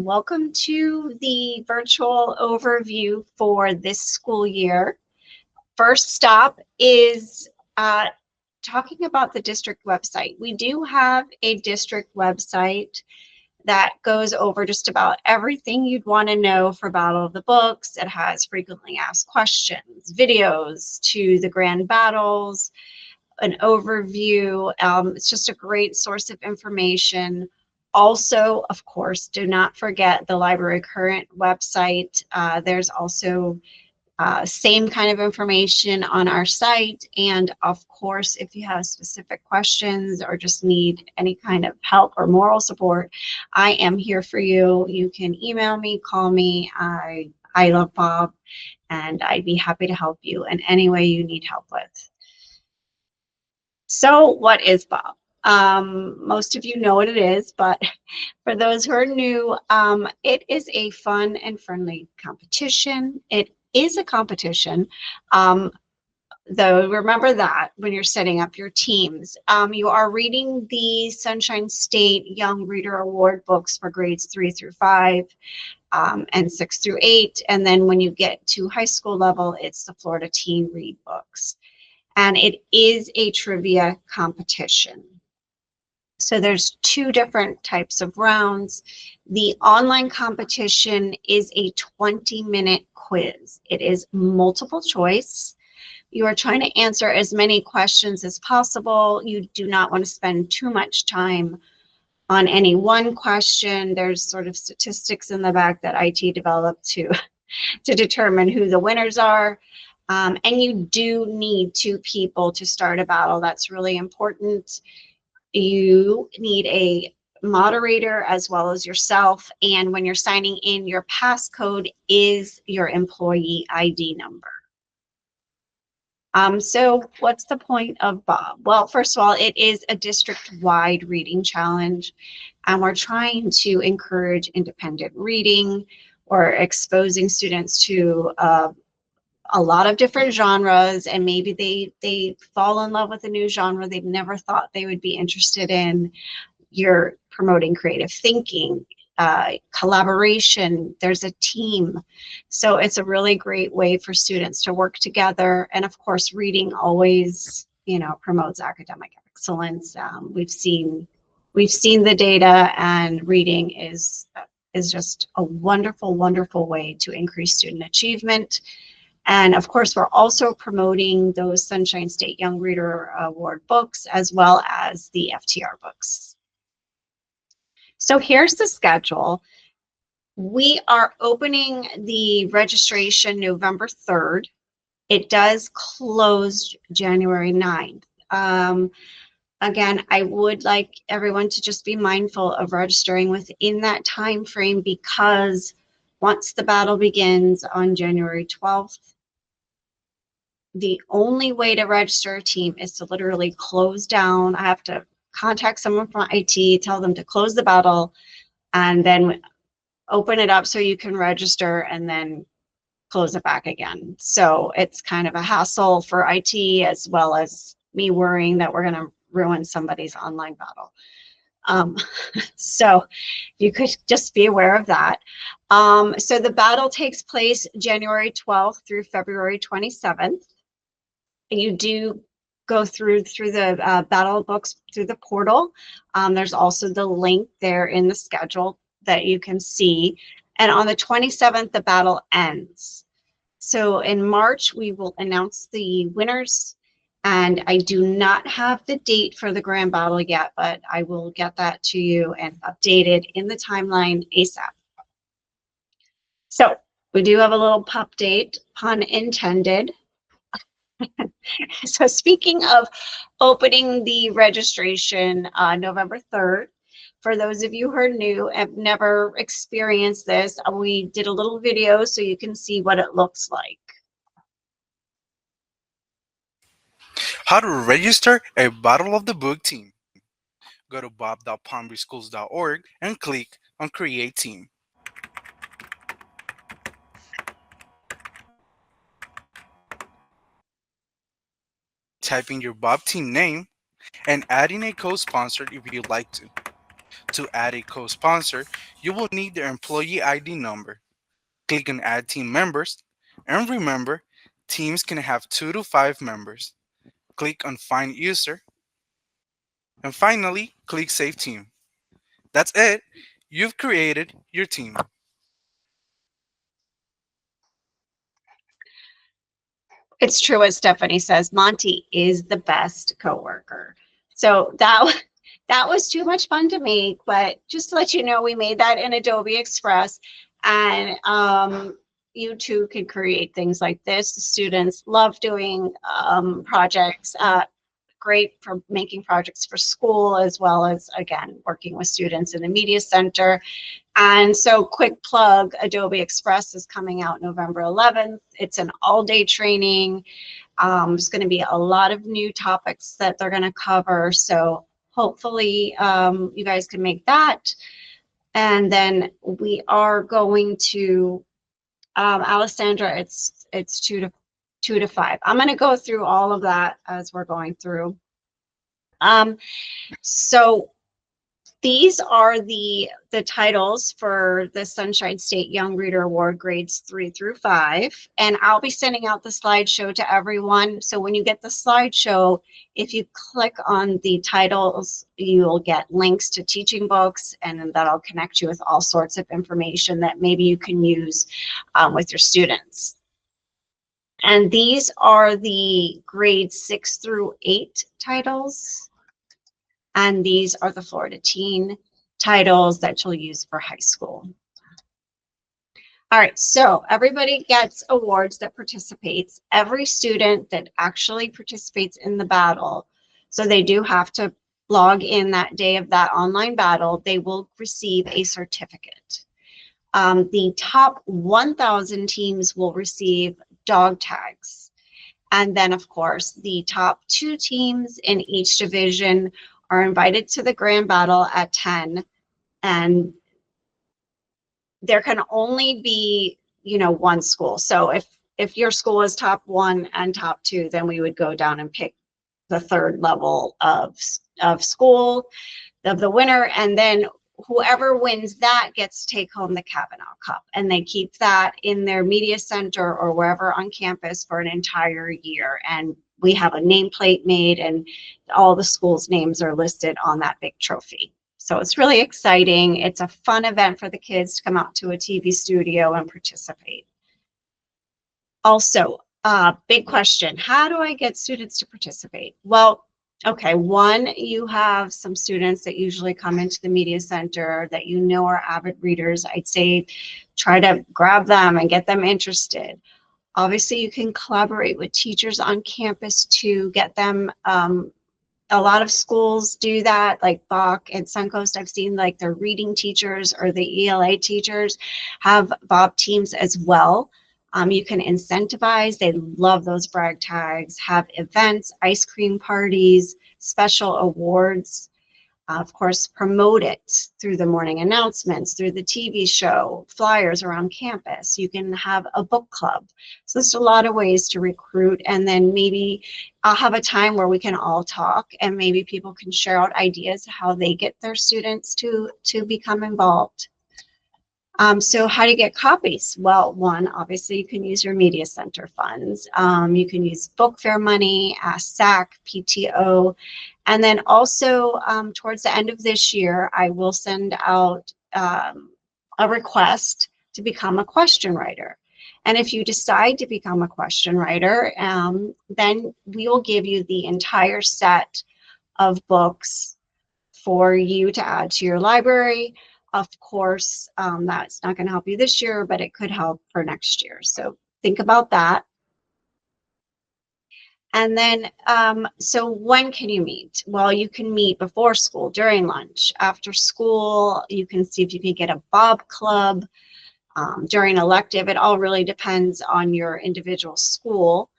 Welcome to the virtual overview for this school year. First stop is talking about the district website. We do have a district website that goes over just about everything you'd want to know for Battle of the Books. It has frequently asked questions, videos to the grand battles, an overview. It's just a great source of information. Also, of course, do not forget the Library Current website. There's also same kind of information on our site. And of course, if you have specific questions or just need any kind of help or moral support, I am here for you. You can email me, call me. I love Bob, and I'd be happy to help you in any way you need help with. So what is Bob? Most of you know what it is, but for those who are new, it is a fun and friendly competition. It is a competition, though remember that when you're setting up your teams. You are reading the Sunshine State Young Reader Award books for grades 3 through 5 and 6 through 8. And then when you get to high school level, it's the Florida Teen Read books. And it is a trivia competition. So there's two different types of rounds. The online competition is a 20-minute quiz. It is multiple choice. You are trying to answer as many questions as possible. You do not want to spend too much time on any one question. There's sort of statistics in the back that IT developed to determine who the winners are. And you do need 2 people to start a battle. That's really important. You need a moderator as well as yourself. And when you're signing in, your passcode is your employee ID number. So what's the point of Bob? Well, first of all, it is a district-wide reading challenge, and we're trying to encourage independent reading or exposing students to a lot of different genres, and maybe they fall in love with a new genre they've never thought they would be interested in. You're promoting creative thinking, collaboration. There's a team, so it's a really great way for students to work together. And of course, reading always, promotes academic excellence. We've seen the data, and reading is just a wonderful, wonderful way to increase student achievement. And of course, we're also promoting those Sunshine State Young Reader Award books as well as the FTR books. So here's the schedule. We are opening the registration November 3rd. It does close January 9th. Again, I would like everyone to just be mindful of registering within that time frame, because once the battle begins on January 12th, the only way to register a team is to literally close down. I have to contact someone from IT, tell them to close the battle, and then open it up so you can register and then close it back again. So it's kind of a hassle for IT, as well as me worrying that we're going to ruin somebody's online battle. So you could just be aware of that. So the battle takes place January 12th through February 27th. You do go through the battle books through the portal. There's also the link there in the schedule that you can see. And on the 27th, the battle ends. So in March, we will announce the winners. And I do not have the date for the grand battle yet, but I will get that to you and updated in the timeline ASAP. So we do have a little pup date, pun intended. So speaking of opening the registration November 3rd, for those of you who are new and have never experienced this, we did a little video so you can see what it looks like. How to register a Battle of the Book team. Go to bob.palmbeachschools.org and click on Create Team. Type in your Bob team name and add in a co-sponsor if you'd like to. To add a co-sponsor, you will need their employee ID number. Click on Add Team Members, and remember, teams can have 2 to 5 members. Click on Find User, and finally, click Save Team. That's it. You've created your team. It's true as Stephanie says, Monty is the best coworker. So that was too much fun to make, but just to let you know, we made that in Adobe Express, and you too can create things like this. The students love doing projects. Great for making projects for school, as well as, again, working with students in the media center. And so, quick plug, Adobe Express is coming out November 11th. It's an all-day training. There's going to be a lot of new topics that they're going to cover. So hopefully you guys can make that. And then we are going to, Alessandra, it's two to five. I'm going to go through all of that as we're going through. So these are the titles for the Sunshine State Young Reader Award grades 3 through 5. And I'll be sending out the slideshow to everyone. So when you get the slideshow, if you click on the titles, you'll get links to teaching books, and then that'll connect you with all sorts of information that maybe you can use with your students. And these are the grades 6 through 8 titles. And these are the Florida Teen titles that you'll use for high school. All right, so everybody gets awards that participates. Every student that actually participates in the battle, so they do have to log in that day of that online battle, they will receive a certificate. The top 1,000 teams will receive dog tags. And then, of course, the top 2 teams in each division are invited to the grand battle at 10, and there can only be, one school. So if your school is top 1 and top 2, then we would go down and pick the third level of school of the winner, and then whoever wins that gets to take home the Kavanaugh Cup, and they keep that in their media center or wherever on campus for an entire year. And we have a nameplate made, and all the schools' names are listed on that big trophy. So it's really exciting. It's a fun event for the kids to come out to a TV studio and participate. Also, big question, how do I get students to participate? Well, okay, one, you have some students that usually come into the media center that are avid readers. I'd say try to grab them and get them interested. Obviously, you can collaborate with teachers on campus to get them. A lot of schools do that, like Bach and Suncoast. I've seen like their reading teachers or the ELA teachers have Bob teams as well. You can incentivize. They love those brag tags, have events, ice cream parties, special awards. Of course, promote it through the morning announcements, through the TV show, flyers around campus. You can have a book club. So there's a lot of ways to recruit. And then maybe I'll have a time where we can all talk, and maybe people can share out ideas how they get their students to become involved. So how do you get copies? Well, one, obviously you can use your media center funds. You can use book fair money, SAC, PTO. And then also towards the end of this year, I will send out a request to become a question writer. And if you decide to become a question writer, then we will give you the entire set of books for you to add to your library. Of course, that's not going to help you this year, but it could help for next year. So think about that. And then, so when can you meet? Well, you can meet before school, during lunch, after school. You can see if you can get a Bob club during elective. It all really depends on your individual school.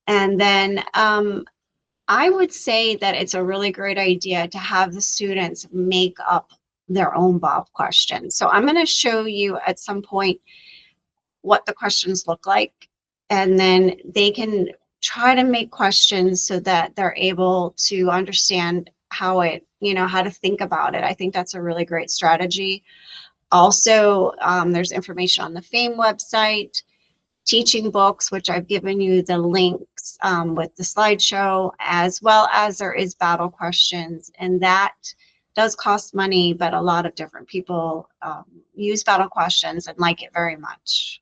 And then I would say that it's a really great idea to have the students make up their own Bob questions. So I'm going to show you at some point what the questions look like, and then they can try to make questions so that they're able to understand how to think about it. I think that's a really great strategy. Also, there's information on the FAME website, teaching books, which I've given you the links with the slideshow, as well as there is battle questions, and that does cost money, but a lot of different people use battle questions and like it very much.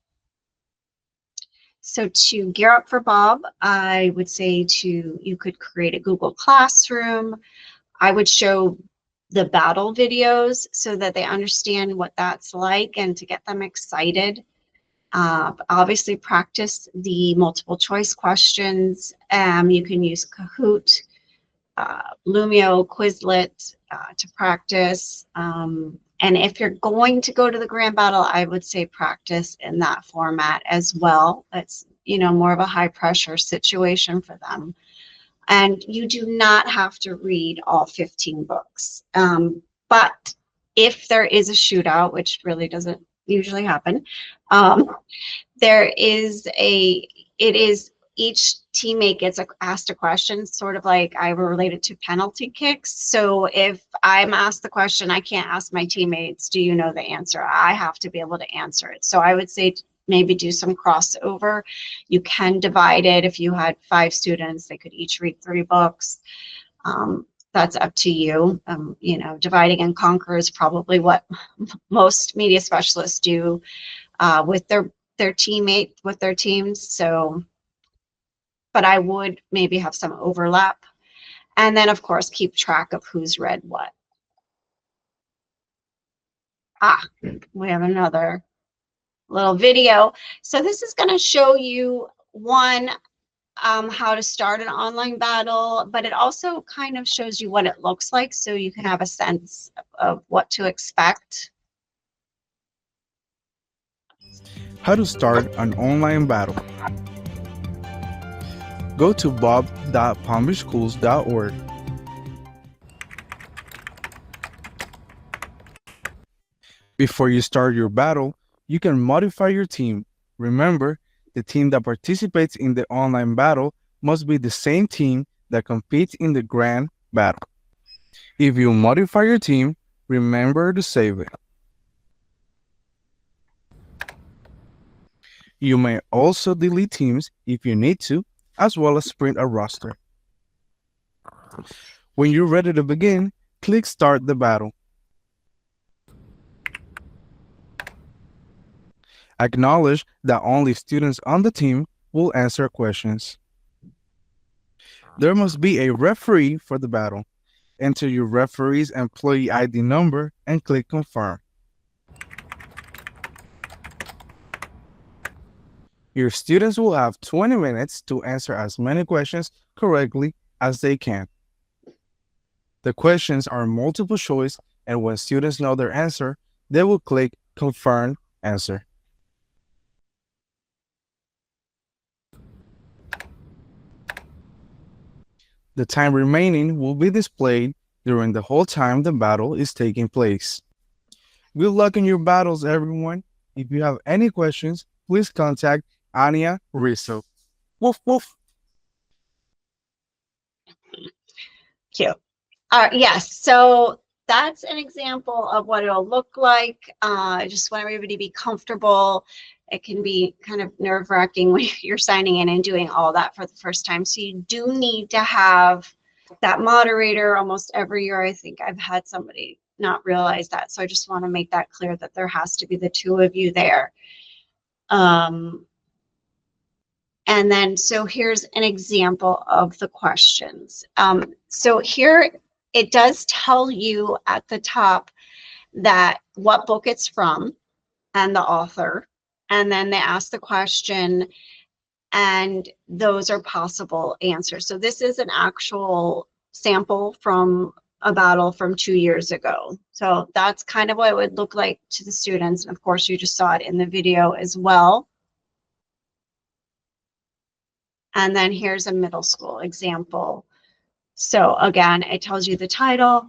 So to gear up for Bob, I would say you could create a Google Classroom. I would show the battle videos so that they understand what that's like and to get them excited. Obviously practice the multiple choice questions. You can use Kahoot, Lumio, Quizlet to practice. And if you're going to go to the grand battle, I would say practice in that format as well. It's, more of a high pressure situation for them. And you do not have to read all 15 books. But if there is a shootout, which really doesn't usually happen, it is each teammate gets asked a question, sort of like I related to penalty kicks. So if I'm asked the question, I can't ask my teammates, do you know the answer? I have to be able to answer it. So I would say maybe do some crossover. You can divide it. If you had 5 students, they could each read 3 books. That's up to you. Dividing and conquer is probably what most media specialists do with their teammate, with their teams. So, but I would maybe have some overlap. And then, of course, keep track of who's read what. We have another little video. So this is going to show you how to start an online battle, but it also kind of shows you what it looks like so you can have a sense of what to expect. How to start an online battle. Go to bob.palmbeachschools.org. Before you start your battle, you can modify your team. Remember, the team that participates in the online battle must be the same team that competes in the grand battle. If you modify your team, remember to save it. You may also delete teams if you need to, as well as print a roster. When you're ready to begin, click Start the Battle. Acknowledge that only students on the team will answer questions. There must be a referee for the battle. Enter your referee's employee ID number and click Confirm. Your students will have 20 minutes to answer as many questions correctly as they can. The questions are multiple choice, and when students know their answer, they will click Confirm Answer. The time remaining will be displayed during the whole time the battle is taking place. Good luck in your battles, everyone. If you have any questions, please contact Anya Rizzo. Woof woof. Cute. Yes, so that's an example of what it'll look like. I just want everybody to be comfortable. It can be kind of nerve-wracking when you're signing in and doing all that for the first time. So you do need to have that moderator. Almost every year, I think I've had somebody not realize that. So I just want to make that clear that there has to be the 2 of you there. And then, so here's an example of the questions. So here it does tell you at the top that what book it's from and the author. And then they ask the question, and those are possible answers. So this is an actual sample from a battle from 2 years ago. So that's kind of what it would look like to the students. And of course, you just saw it in the video as well. And then here's a middle school example. So again, it tells you the title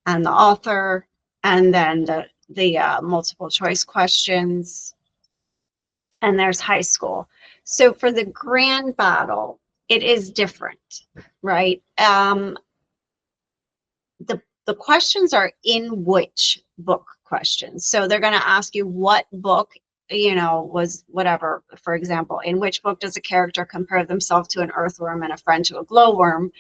and the author, and then the multiple choice questions. And there's high school. So for the grand battle, it is different, right? the questions are in which book questions. So they're going to ask you what book, was whatever. For example, in which book does a character compare themselves to an earthworm and a friend to a glowworm?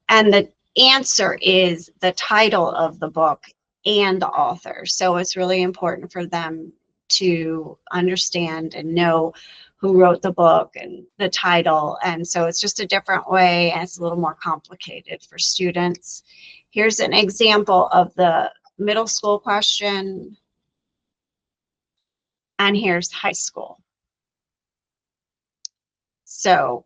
And the answer is the title of the book and the author. So it's really important for them to understand and know who wrote the book and the title. And so it's just a different way, and it's a little more complicated for students. Here's an example of the middle school question, and here's high school. So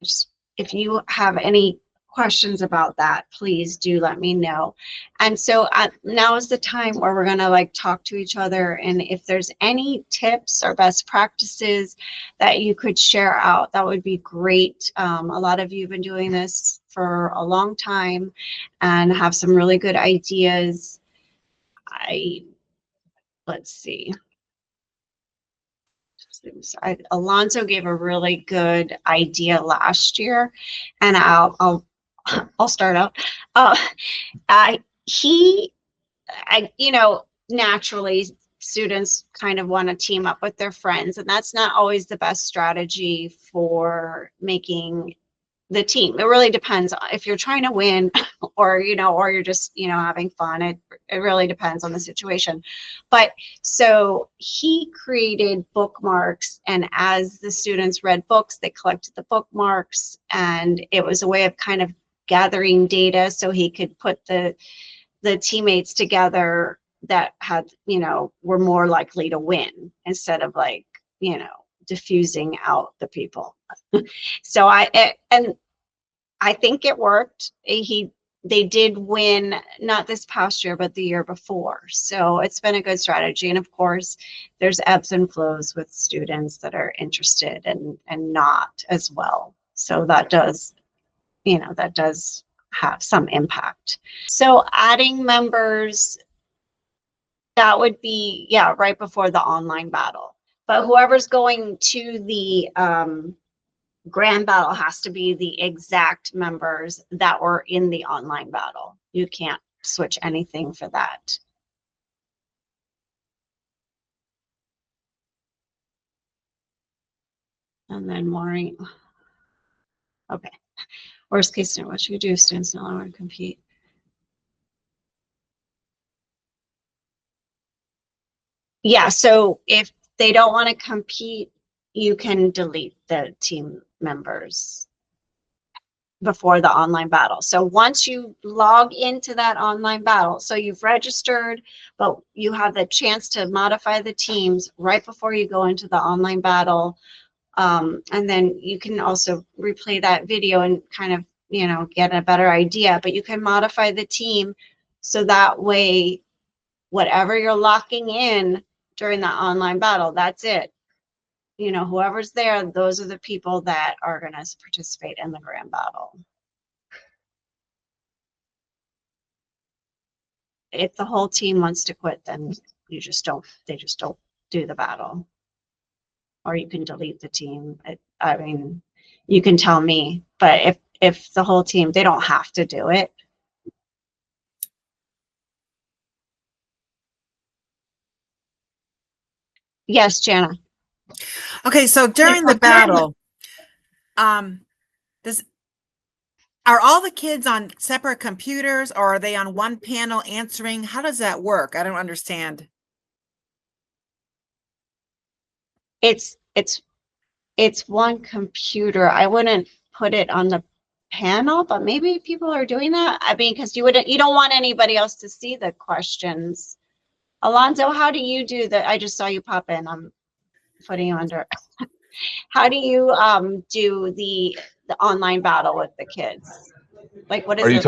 just, if you have any questions about that, please do let me know. And so now is the time where we're going to like talk to each other, and if there's any tips or best practices that you could share out, that would be great. A lot of you have been doing this for a long time and have some really good ideas. Let's see. Alonzo gave a really good idea last year, and I'll start out. Uh, he, naturally students kind of want to team up with their friends, and that's not always the best strategy for making the team. It really depends if you're trying to win or you're just having fun. It really depends on the situation. But so he created bookmarks, and as the students read books, they collected the bookmarks, and it was a way of kind of gathering data so he could put the teammates together that had were more likely to win, instead of like diffusing out the people. So and I think it worked. They did win, not this past year, but the year before. So it's been a good strategy. And of course, there's ebbs and flows with students that are interested and not as well. So that does have some impact. So adding members, that would be, yeah, right before the online battle. But whoever's going to the grand battle has to be the exact members that were in the online battle. You can't switch anything for that. And then Maureen. Okay. Worst case scenario, what should you do? Students no longer compete. Yeah, so if they don't want to compete, you can delete the team members before the online battle. So once you log into that online battle, so you've registered, but you have the chance to modify the teams right before you go into the online battle. And then you can also replay that video and kind of, get a better idea, but you can modify the team so that way, whatever you're locking in during the online battle, that's it. Whoever's there, those are the people that are going to participate in the grand battle. If the whole team wants to quit, then they just don't do the battle. Or you can delete the team. I mean, you can tell me, but if the whole team, they don't have to do it. Yes, Jana. Okay, so during the battle, are all the kids on separate computers, or are they on one panel answering? How does that work? I don't understand. It's one computer. I wouldn't put it on the panel, but maybe people are doing that. I mean, because you don't want anybody else to see the questions. Alonzo, how do you do that? I just saw you pop in. I'm putting you under. How do you do the online battle with the kids? Like, what is Are you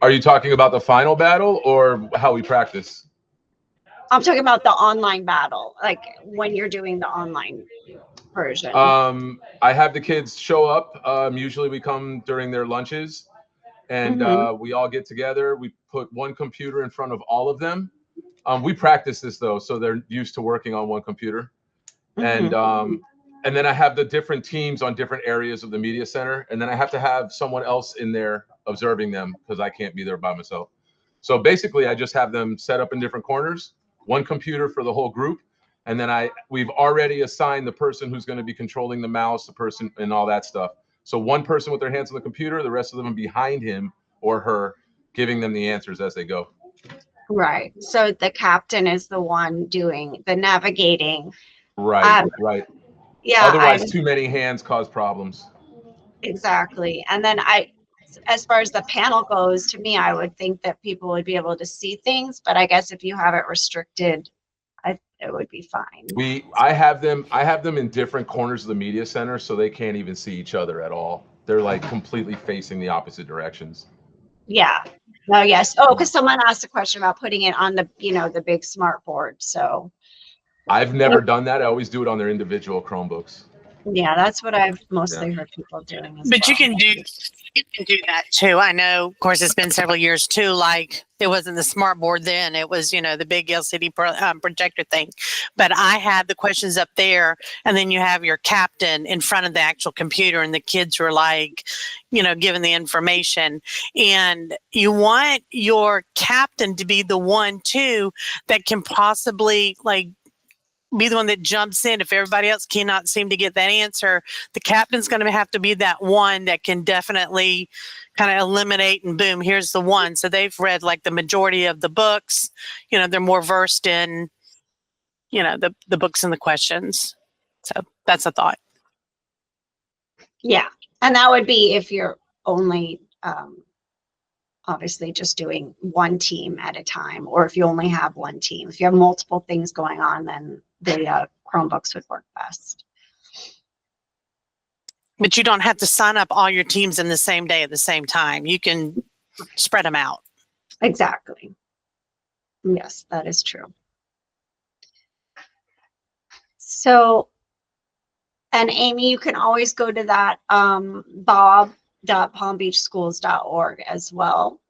are you talking about the final battle or how we practice? I'm talking about the online battle, like when you're doing the online version. I have the kids show up. Usually we come during their lunches, and we all get together. We put one computer in front of all of them. We practice this though, so they're used to working on one computer. And And then I have the different teams on different areas of the media center. And then I have to have someone else in there observing them because I can't be there by myself. So basically, I just have them set up in different corners, one computer for the whole group. And then we've already assigned the person who's going to be controlling the mouse, the person, and all that stuff. So one person with their hands on the computer, the rest of them behind him or her, giving them the answers as they go. Right. So the captain is the one doing the navigating. Right, right. Yeah. Otherwise, too many hands cause problems. Exactly. And then as far as the panel goes, to me, I would think that people would be able to see things, but I guess if you have it restricted, it would be fine. I have them in different corners of the media center, so they can't even see each other at all. They're like completely facing the opposite directions. Yeah. No, yes. Oh, because someone asked a question about putting it on the, the big smart board. So I've never done that. I always do it on their individual Chromebooks. yeah, that's what I've mostly heard people doing as But well. you can do that too. I know, of course, it's been several years too. Like it wasn't the smart board then; it was, the big LCD projector thing. But I had the questions up there, and then you have your captain in front of the actual computer, and the kids were like, given the information. And you want your captain to be the one too that can possibly be the one that jumps in if everybody else cannot seem to get that answer. The captain's going to have to be that one that can definitely kind of eliminate and boom, here's the one. So they've read the majority of the books. They're more versed in, the books and the questions. So that's a thought. Yeah. And that would be if you're only obviously just doing one team at a time, or if you only have one team. If you have multiple things going on, then the Chromebooks would work best. But you don't have to sign up all your teams in the same day at the same time. You can spread them out. Exactly. Yes, that is true. So, and Amy, you can always go to that bob.palmbeachschools.org as well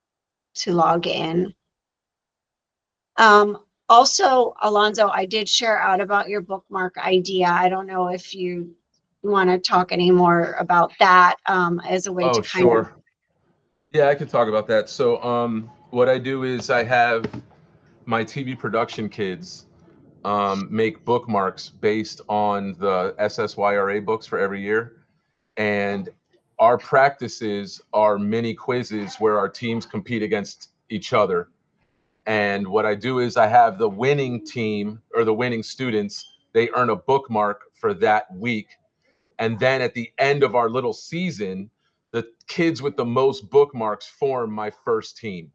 to log in. Also, Alonzo, I did share out about your bookmark idea. I don't know if you want to talk any more about that as a way to kind of. Yeah, I can talk about that. So what I do is I have my TV production kids make bookmarks based on the SSYRA books for every year. And our practices are mini quizzes where our teams compete against each other. And what I do is I have the winning team or the winning students, they earn a bookmark for that week. And then at the end of our little season, the kids with the most bookmarks form my first team.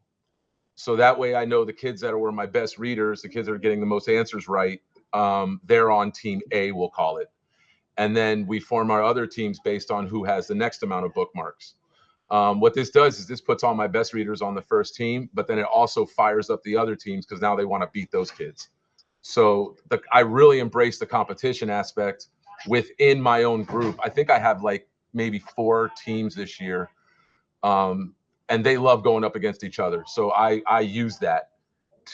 So that way I know the kids that were my best readers, the kids that are getting the most answers right, they're on team A, we'll call it. And then we form our other teams based on who has the next amount of bookmarks. What this does is this puts all my best readers on the first team, but then it also fires up the other teams because now they want to beat those kids. So I really embrace the competition aspect within my own group. I think I have maybe 4 teams this year, and they love going up against each other. So I use that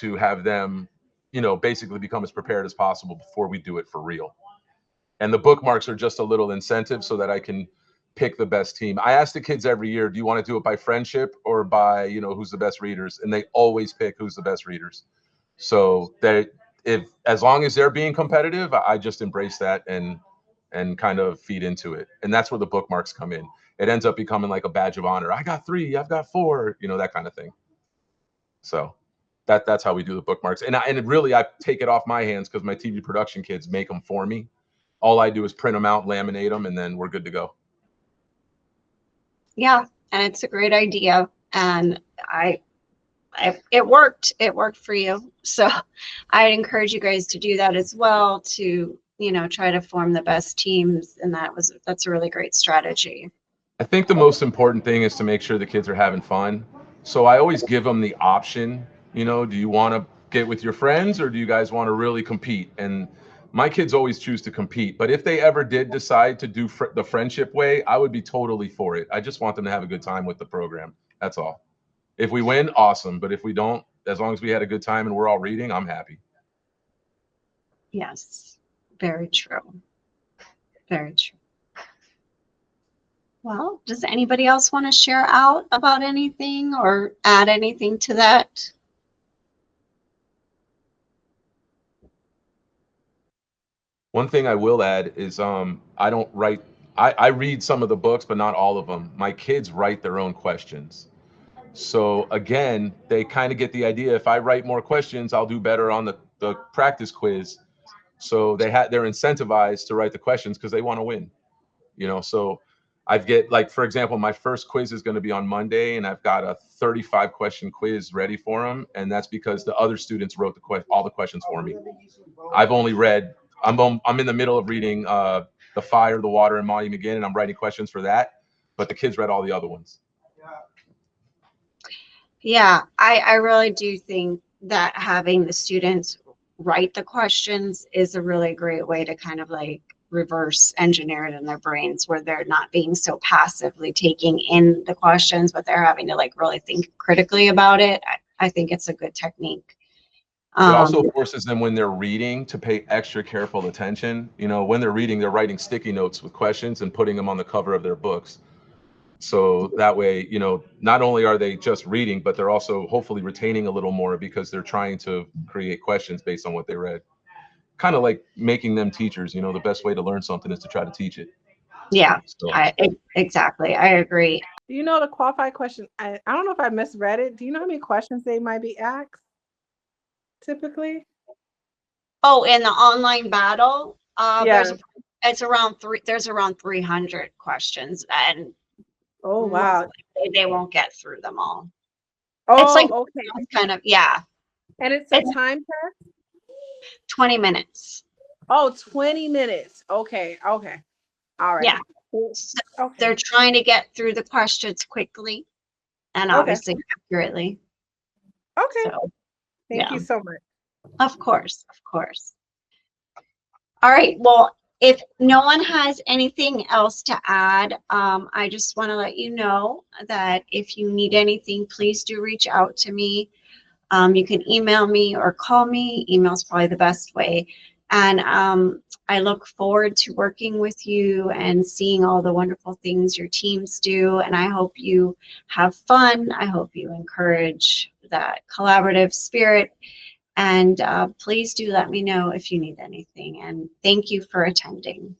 to have them, basically become as prepared as possible before we do it for real. And the bookmarks are just a little incentive so that I can pick the best team. I ask the kids every year, do you want to do it by friendship or by, who's the best readers? And they always pick who's the best readers. So that as long as they're being competitive, I just embrace that and kind of feed into it. And that's where the bookmarks come in. It ends up becoming like a badge of honor. I got 3, I've got 4, that kind of thing. So that's how we do the bookmarks. And really, I take it off my hands because my TV production kids make them for me. All I do is print them out, laminate them, and then we're good to go. Yeah, and it's a great idea, and it worked. It worked for you, so I'd encourage you guys to do that as well. To try to form the best teams, and that's a really great strategy. I think the most important thing is to make sure the kids are having fun. So I always give them the option. Do you want to get with your friends or do you guys want to really compete? And my kids always choose to compete, but if they ever did decide to do the friendship way, I would be totally for it. I just want them to have a good time with the program. That's all. If we win, awesome. But if we don't, as long as we had a good time and we're all reading, I'm happy. Yes, very true. Very true. Well, does anybody else want to share out about anything or add anything to that? One thing I will add is I don't write. I read some of the books, but not all of them. My kids write their own questions. So again, they kind of get the idea. If I write more questions, I'll do better on the practice quiz. So they're incentivized to write the questions because they want to win. So I've get, like, for example, my first quiz is going to be on Monday, and I've got a 35 question quiz ready for them, and that's because the other students wrote all the questions for me. I've only read. I'm in the middle of reading The Fire, the Water, and Molly McGinn, and I'm writing questions for that. But the kids read all the other ones. Yeah, I really do think that having the students write the questions is a really great way to kind of like reverse engineer it in their brains, where they're not being so passively taking in the questions, but they're having to like really think critically about it. I think it's a good technique. It also forces them, when they're reading, to pay extra careful attention. When they're reading, they're writing sticky notes with questions and putting them on the cover of their books. So that way, not only are they just reading, but they're also hopefully retaining a little more because they're trying to create questions based on what they read. Kind of like making them teachers. The best way to learn something is to try to teach it. Yeah, So. exactly. I agree. Do you know the qualified question? I don't know if I misread it. Do you know how many questions they might be asked typically? Oh, in the online battle, Yeah. there's around 300 questions, and Oh, wow. they won't get through them all. Oh, It's like okay. kind of, yeah, And it's a time test? 20 minutes. Oh, 20 minutes. Okay. Okay. All right. Yeah. So, okay. They're trying to get through the questions quickly and Okay. obviously accurately. Okay. So, Thank you yeah. so much. Of course. All right. Well, if no one has anything else to add, I just want to let you know that if you need anything, please do reach out to me. You can email me or call me. Email is probably the best way. And I look forward to working with you and seeing all the wonderful things your teams do. And I hope you have fun. I hope you encourage that collaborative spirit. And please do let me know if you need anything. And thank you for attending.